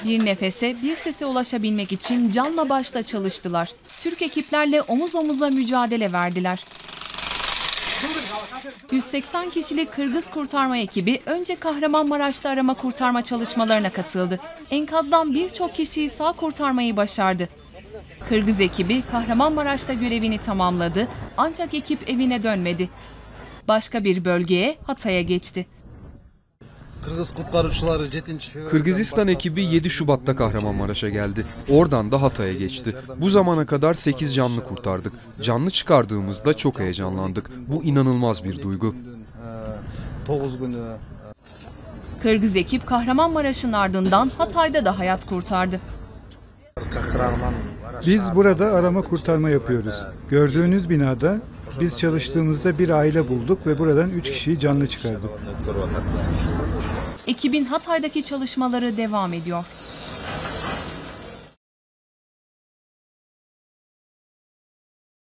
Bir nefese, bir sese ulaşabilmek için canla başla çalıştılar. Türk ekiplerle omuz omuza mücadele verdiler. 180 kişilik Kırgız kurtarma ekibi önce Kahramanmaraş'ta arama kurtarma çalışmalarına katıldı. Enkazdan birçok kişiyi sağ kurtarmayı başardı. Kırgız ekibi Kahramanmaraş'ta görevini tamamladı ancak ekip evine dönmedi. Başka bir bölgeye, Hatay'a geçti. Kırgızistan ekibi 7 Şubat'ta Kahramanmaraş'a geldi. Oradan da Hatay'a geçti. Bu zamana kadar 8 canlı kurtardık. Canlı çıkardığımızda çok heyecanlandık. Bu inanılmaz bir duygu. Kırgız ekip Kahramanmaraş'ın ardından Hatay'da da hayat kurtardı. Biz burada arama kurtarma yapıyoruz. Gördüğünüz binada biz çalıştığımızda bir aile bulduk ve buradan 3 kişiyi canlı çıkardık. Ekibin Hatay'daki çalışmaları devam ediyor.